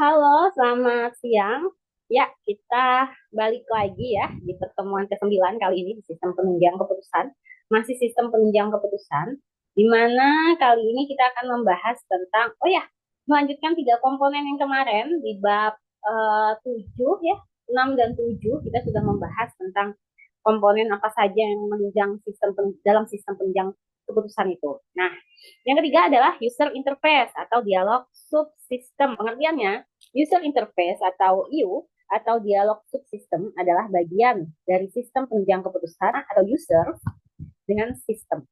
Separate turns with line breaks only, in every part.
Halo, selamat siang. Ya, kita balik lagi ya di pertemuan ke-9 kali ini di sistem penunjang keputusan. Masih sistem penunjang keputusan, di mana kali ini kita akan membahas tentang, melanjutkan tiga komponen yang kemarin di bab 7 ya, 6 dan 7 kita sudah membahas tentang komponen apa saja yang menunjang dalam sistem penunjang keputusan itu. Nah, yang ketiga adalah user interface atau dialog subsistem. Pengertiannya, user interface atau U atau dialog subsistem adalah bagian dari sistem penunjang keputusan atau user dengan sistem.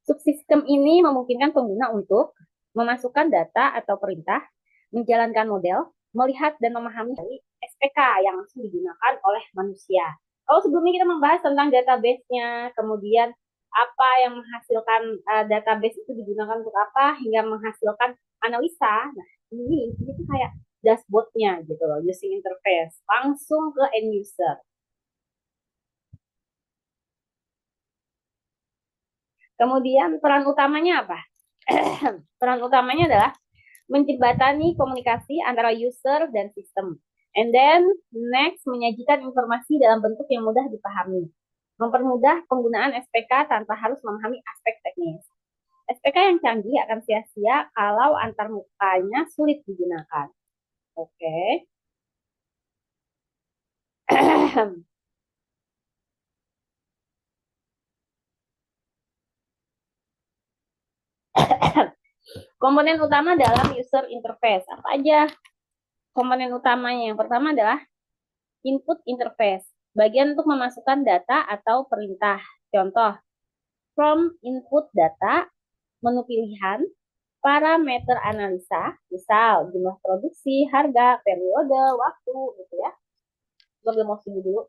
Subsistem ini memungkinkan pengguna untuk memasukkan data atau perintah, menjalankan model, melihat dan memahami dari SPK yang langsung digunakan oleh manusia. Kalau sebelumnya kita membahas tentang database-nya, kemudian apa yang menghasilkan database itu digunakan untuk apa, hingga menghasilkan analisa. Nah, ini itu kayak dashboard-nya gitu loh, using interface, langsung ke end user. Kemudian peran utamanya apa? Peran utamanya adalah menjembatani komunikasi antara user dan sistem. And then next, menyajikan informasi dalam bentuk yang mudah dipahami. Mempermudah penggunaan SPK tanpa harus memahami aspek teknis. SPK yang canggih akan sia-sia kalau antarmukanya sulit digunakan. Oke. Komponen utama dalam user interface. Apa aja komponen utamanya? Yang pertama adalah input interface. Bagian untuk memasukkan data atau perintah. Contoh, from input data, menu pilihan, parameter analisa, misal jumlah produksi, harga, periode, waktu, gitu ya. Coba mau tunggu dulu.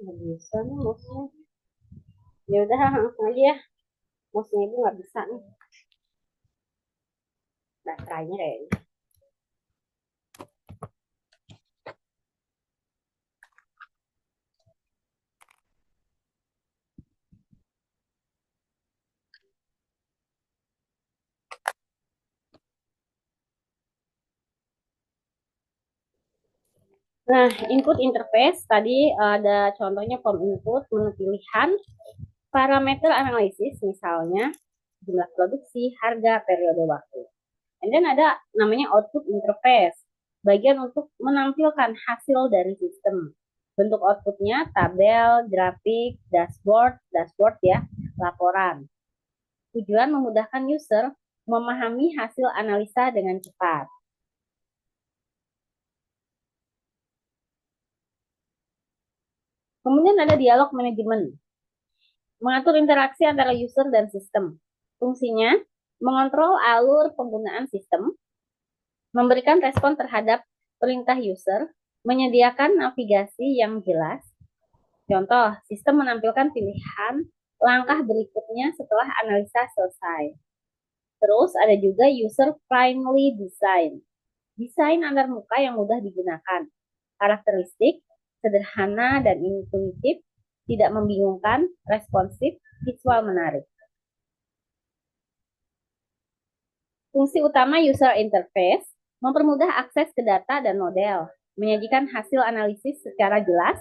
Nggak bisa nih mouse-nya. Ya udah langsung aja ya. Mouse-nya itu nggak bisa nih. Baterainya kayaknya. Nah, input interface tadi ada contohnya from input, menu pilihan, parameter analisis misalnya jumlah produksi, harga, periode waktu. And then ada namanya output interface, bagian untuk menampilkan hasil dari sistem. Bentuk outputnya tabel, grafik, dashboard ya, laporan. Tujuan memudahkan user memahami hasil analisa dengan cepat. Kemudian ada dialog manajemen, mengatur interaksi antara user dan sistem. Fungsinya mengontrol alur penggunaan sistem, memberikan respon terhadap perintah user, menyediakan navigasi yang jelas. Contoh, sistem menampilkan pilihan langkah berikutnya setelah analisa selesai. Terus ada juga user friendly design. Desain antarmuka yang mudah digunakan. Karakteristik, sederhana dan intuitif, tidak membingungkan, responsif, visual menarik. Fungsi utama user interface, mempermudah akses ke data dan model, menyajikan hasil analisis secara jelas,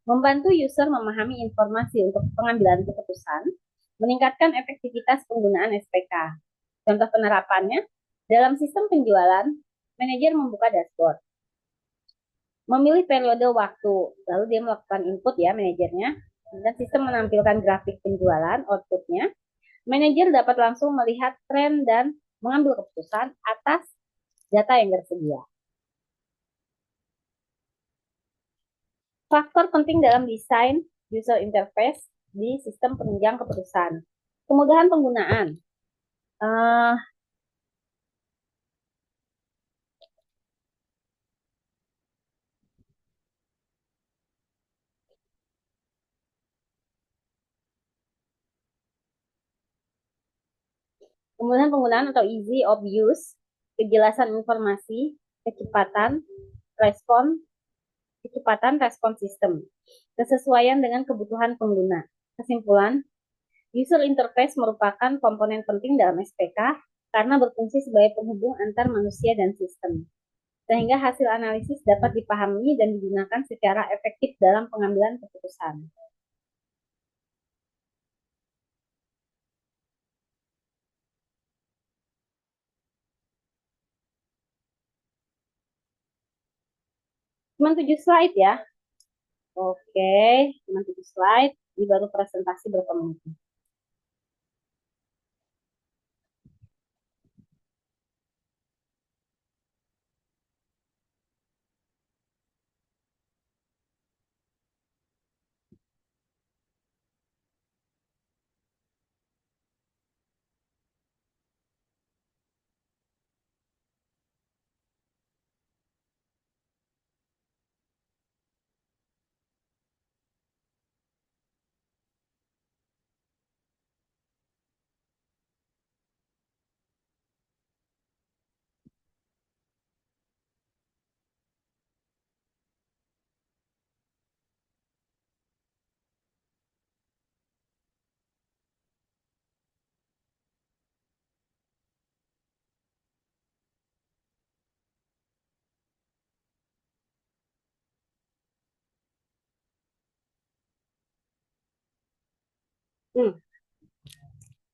membantu user memahami informasi untuk pengambilan keputusan, meningkatkan efektivitas penggunaan SPK. Contoh penerapannya, dalam sistem penjualan, manajer membuka dashboard, memilih periode waktu, lalu dia melakukan input ya manajernya, dan sistem menampilkan grafik penjualan, outputnya. Manajer dapat langsung melihat tren dan mengambil keputusan atas data yang tersedia. Faktor penting dalam desain user interface di sistem penunjang keputusan. Kemudahan penggunaan. Kemudahan penggunaan atau easy of use, kejelasan informasi, kecepatan, respon sistem, kesesuaian dengan kebutuhan pengguna. Kesimpulan, user interface merupakan komponen penting dalam SPK karena berfungsi sebagai penghubung antar manusia dan sistem, sehingga hasil analisis dapat dipahami dan digunakan secara efektif dalam pengambilan keputusan. Cuma 7 slide ya. Oke, cuma 7 slide. Ini baru presentasi berapa menit.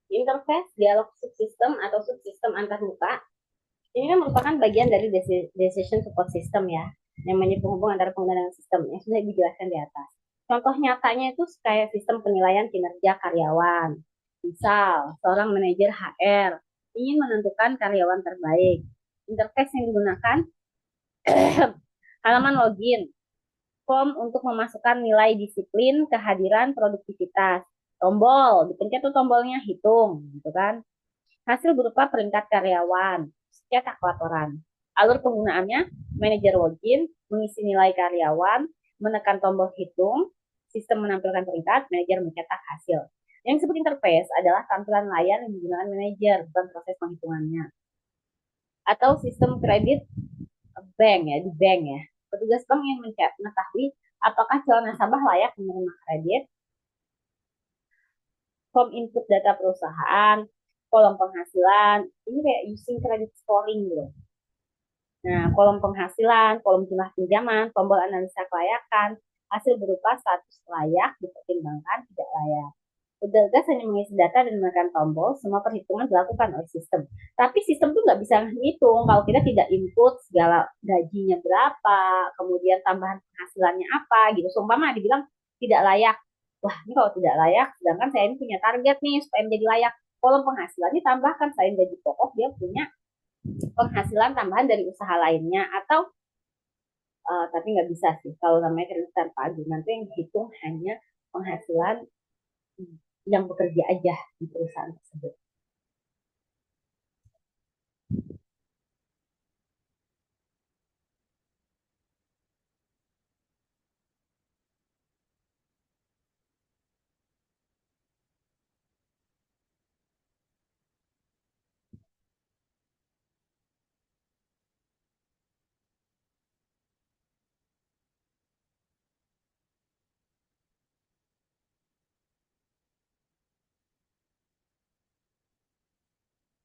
Interface dialog subsistem atau subsistem antarmuka ini kan merupakan bagian dari decision support system ya, yang menjadi penghubung antara pengguna dengan sistem yang sudah dijelaskan di atas. Contoh nyatanya itu kayak sistem penilaian kinerja karyawan. Misal, seorang manajer HR ingin menentukan karyawan terbaik. Interface yang digunakan halaman login, form untuk memasukkan nilai disiplin, kehadiran, produktivitas. Tombol, dipencet tuh tombolnya hitung, gitu kan. Hasil berupa peringkat karyawan, cetak laporan. Alur penggunaannya, manajer login, mengisi nilai karyawan, menekan tombol hitung, sistem menampilkan peringkat, manajer mencetak hasil. Yang disebut interface adalah tampilan layar yang digunakan manajer, bukan proses penghitungannya. Atau sistem kredit bank ya, di bank ya. Petugas bank yang mengetahui apakah calon nasabah layak menerima kredit, form input data perusahaan, kolom penghasilan, ini kayak using credit scoring gitu. Nah, kolom penghasilan, kolom jumlah pinjaman, tombol analisa kelayakan, hasil berupa status layak, dipertimbangkan, tidak layak. Petugas hanya mengisi data dan menekan tombol, semua perhitungan dilakukan oleh sistem. Tapi sistem tuh nggak bisa ngitung kalau kita tidak input segala gajinya berapa, kemudian tambahan penghasilannya apa gitu. Seumpama dibilang tidak layak. Wah, ini kalau tidak layak, sedangkan saya ini punya target nih supaya menjadi layak. Kolom penghasilannya tambahkan, selain gaji pokok, dia punya penghasilan tambahan dari usaha lainnya. Atau, tapi nggak bisa sih, kalau namanya kredit tanpa agunan itu yang dihitung hanya penghasilan yang bekerja aja di perusahaan tersebut.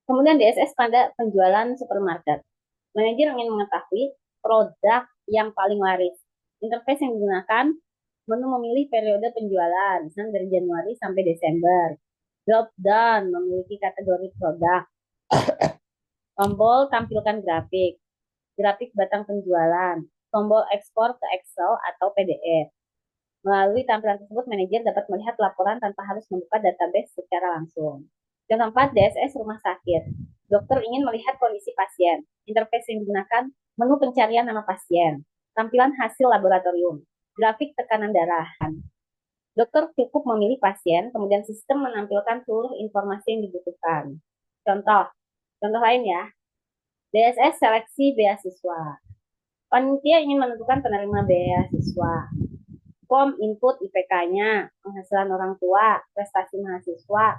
Kemudian DSS pada penjualan supermarket. Manajer ingin mengetahui produk yang paling laris. Interface yang digunakan, menu memilih periode penjualan, misalnya dari Januari sampai Desember. Drop down memiliki kategori produk. Tombol tampilkan grafik. Grafik batang penjualan. Tombol ekspor ke Excel atau PDF. Melalui tampilan tersebut, manajer dapat melihat laporan tanpa harus membuka database secara langsung. Yang keempat, DSS rumah sakit. Dokter ingin melihat kondisi pasien. Interface yang digunakan, menu pencarian nama pasien. Tampilan hasil laboratorium. Grafik tekanan darah. Dokter cukup memilih pasien, kemudian sistem menampilkan seluruh informasi yang dibutuhkan. Contoh, contoh lain ya. DSS seleksi beasiswa. Panitia ingin menentukan penerima beasiswa. Form input IPK-nya, penghasilan orang tua, prestasi mahasiswa,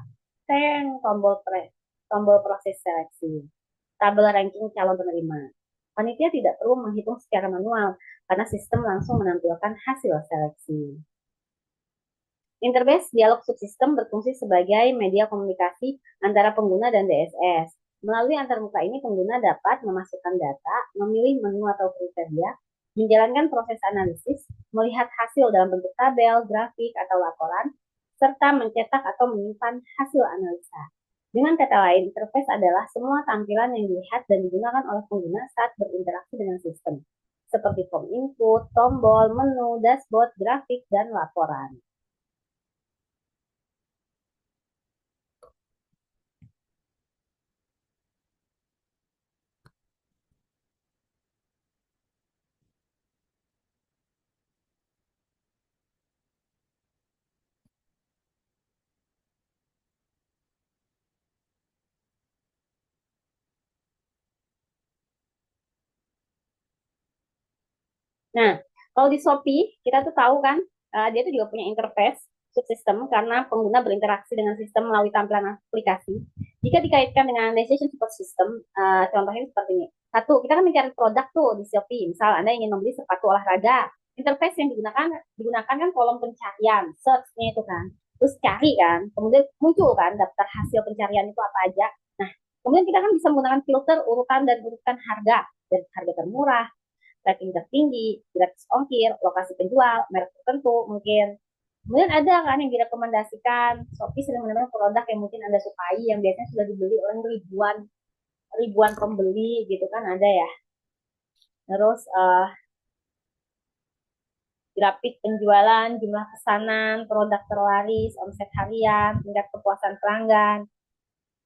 tombol proses seleksi, tabel ranking calon penerima. Panitia tidak perlu menghitung secara manual karena sistem langsung menampilkan hasil seleksi. Interface dialog subsistem berfungsi sebagai media komunikasi antara pengguna dan DSS. Melalui antarmuka ini, pengguna dapat memasukkan data, memilih menu atau kriteria, menjalankan proses analisis, melihat hasil dalam bentuk tabel, grafik, atau laporan, serta mencetak atau menyimpan hasil analisa. Dengan kata lain, interface adalah semua tampilan yang dilihat dan digunakan oleh pengguna saat berinteraksi dengan sistem, seperti form input, tombol, menu, dashboard, grafik, dan laporan. Nah, kalau di Shopee, kita tuh tahu kan, dia tuh juga punya interface subsistem karena pengguna berinteraksi dengan sistem melalui tampilan aplikasi. Jika dikaitkan dengan decision support system, contohnya seperti ini. Satu, kita kan mencari produk tuh di Shopee. Misal Anda ingin membeli sepatu olahraga, interface yang digunakan kan kolom pencarian, search-nya itu kan. Terus cari kan, kemudian muncul kan daftar hasil pencarian itu apa aja. Nah, kemudian kita kan bisa menggunakan filter urutan dan urutan harga dari harga termurah, rating tertinggi, gratis ongkir, lokasi penjual, merek tertentu mungkin. Kemudian ada kan yang direkomendasikan, Shopee sering menemukan produk yang mungkin Anda sukai, yang biasanya sudah dibeli oleh ribuan pembeli gitu kan ada ya. Terus grafik penjualan, jumlah pesanan, produk terlaris, omset harian, tingkat kepuasan pelanggan.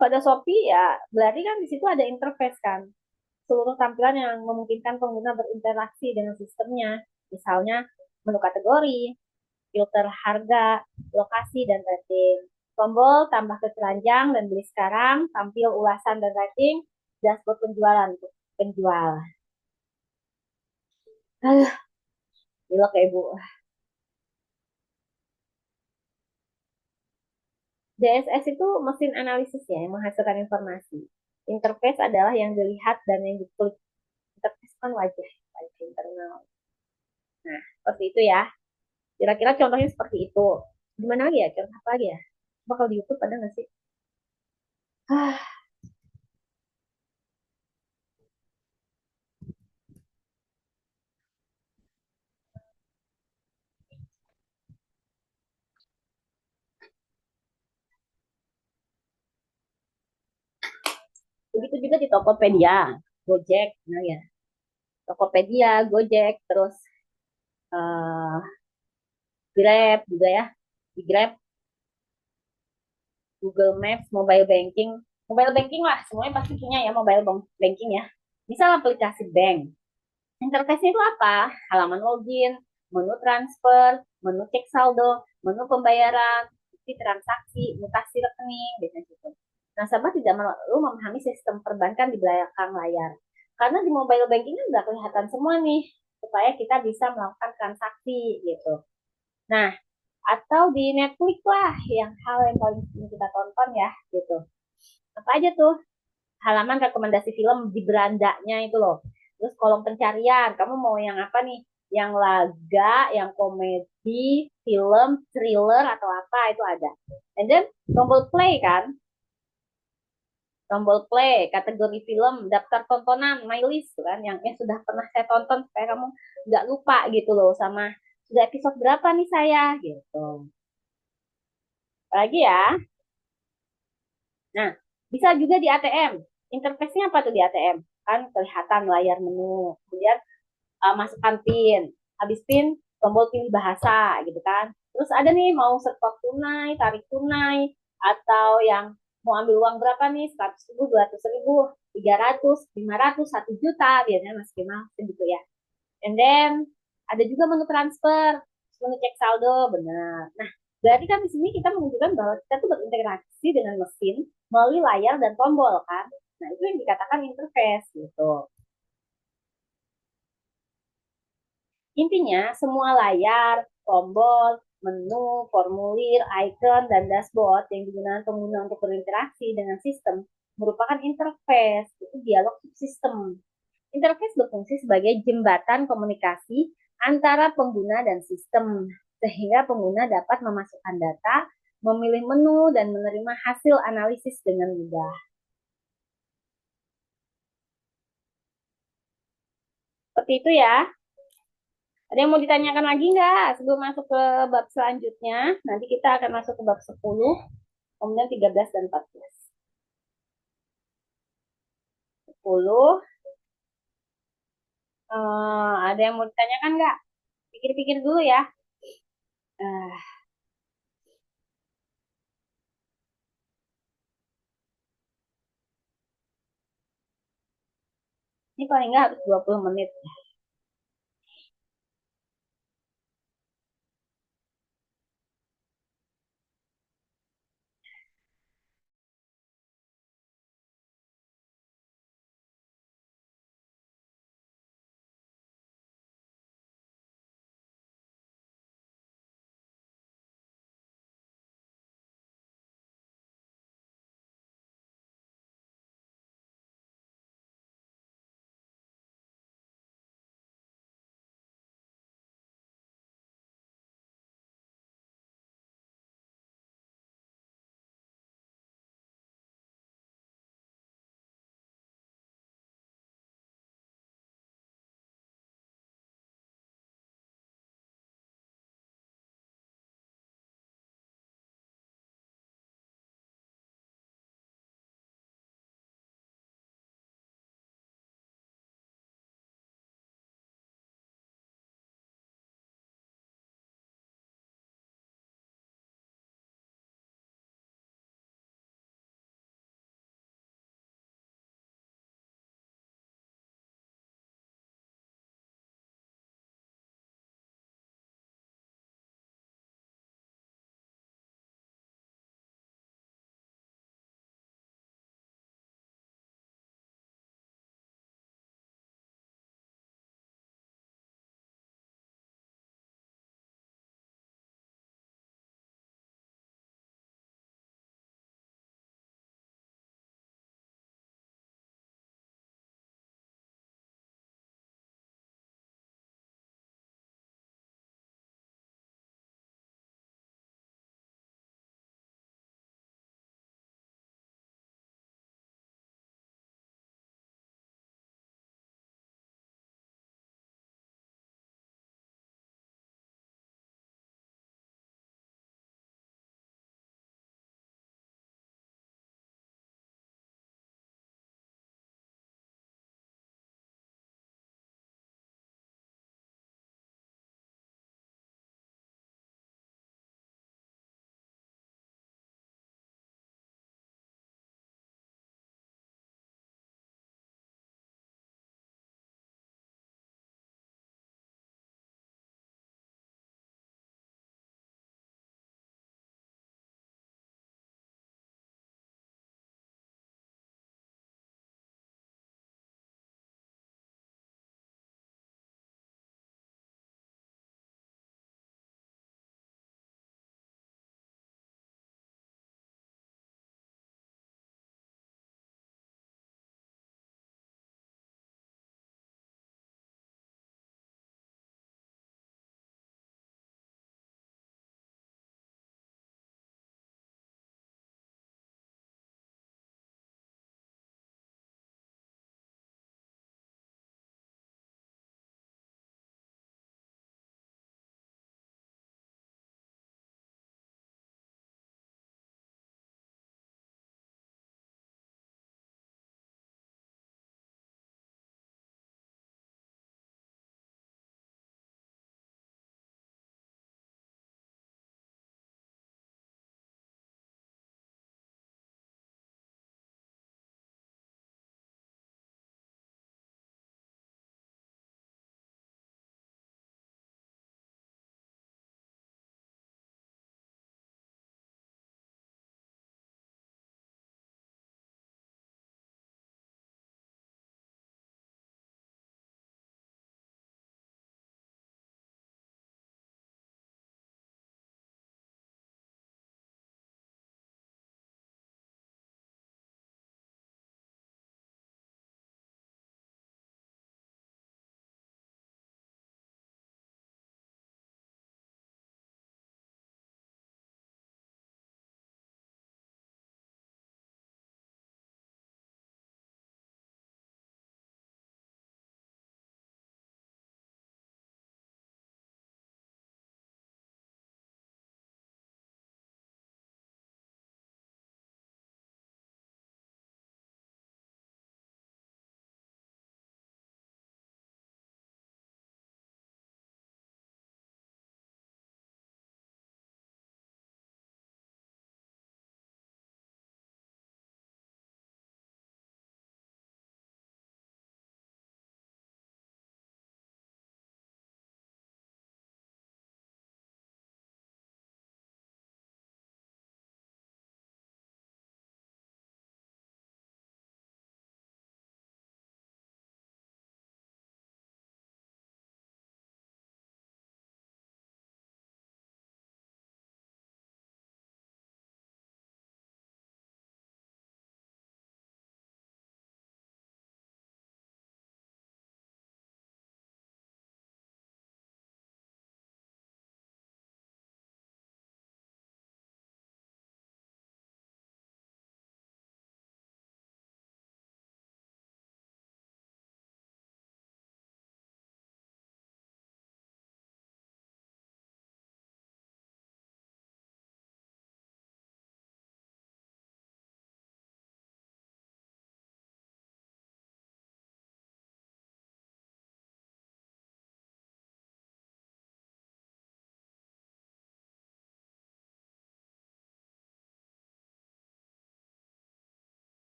Pada Shopee ya berarti kan di situ ada interface kan, seluruh tampilan yang memungkinkan pengguna berinteraksi dengan sistemnya. Misalnya menu kategori, filter harga, lokasi, dan rating. Tombol tambah ke keranjang dan beli sekarang, tampil ulasan dan rating, dashboard penjualan untuk penjual. Aduh, gila kayak ibu. DSS itu mesin analisis ya, yang menghasilkan informasi. Interface adalah yang dilihat dan yang diklik. Interface kan wajah internal. Nah, seperti itu ya. Kira-kira contohnya seperti itu. Gimana lagi ya? Contoh apa lagi ya? Bakal di YouTube ada nggak sih? Ah, begitu juga di Tokopedia, Gojek, nah ya. Tokopedia, Gojek, terus uh, Grab juga ya. Di Grab, Google Maps, mobile banking. Mobile banking lah, semuanya pasti punya ya mobile banking ya. Misal aplikasi bank. Interface-nya itu apa? Halaman login, menu transfer, menu cek saldo, menu pembayaran, bukti transaksi, mutasi rekening, biasanya gitu. Nasabah tidak perlu memahami sistem perbankan di belakang layar. Karena di mobile banking kan udah kelihatan semua nih, supaya kita bisa melakukan transaksi gitu. Nah, atau di Netflix lah yang hal yang paling sering kita tonton ya gitu. Apa aja tuh? Halaman rekomendasi film di berandanya itu loh. Terus kolom pencarian, kamu mau yang apa nih? Yang laga, yang komedi, film, thriller atau apa itu ada. And then tombol play kan. tombol play, kategori film, daftar tontonan, my list tuh kan, yang sudah pernah saya tonton supaya kamu nggak lupa gitu loh sama sudah episode berapa nih saya gitu. Lagi ya. Nah, bisa juga di ATM. Interface-nya apa tuh di ATM? Kan kelihatan layar menu. Kemudian masukkan PIN. Habis PIN, tombol pilih bahasa gitu kan. Terus ada nih mau setor tunai, tarik tunai, atau yang mau ambil uang berapa nih, 100 ribu, 200 ribu, 300, 500, 1 juta, biasanya Mas Kemal gitu ya. And then ada juga menu transfer, menu cek saldo, benar. Nah, berarti kan di sini kita menunjukkan bahwa kita tuh berinteraksi dengan mesin melalui layar dan tombol kan. Nah, itu yang dikatakan interface gitu. Intinya, semua layar, tombol, menu, formulir, icon, dan dashboard yang digunakan pengguna untuk berinteraksi dengan sistem merupakan interface, itu dialog subsistem. Interface berfungsi sebagai jembatan komunikasi antara pengguna dan sistem, sehingga pengguna dapat memasukkan data, memilih menu, dan menerima hasil analisis dengan mudah. Seperti itu ya. Ada yang mau ditanyakan lagi nggak sebelum masuk ke bab selanjutnya? Nanti kita akan masuk ke bab 10, kemudian 13 dan 14. 10, ada yang mau ditanyakan nggak? Pikir-pikir dulu ya. Uh, ini paling nggak harus 20 menit.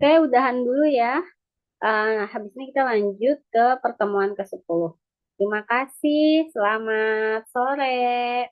Oke, udahan dulu ya. Habis ini kita lanjut ke pertemuan ke-10. Terima kasih, selamat sore.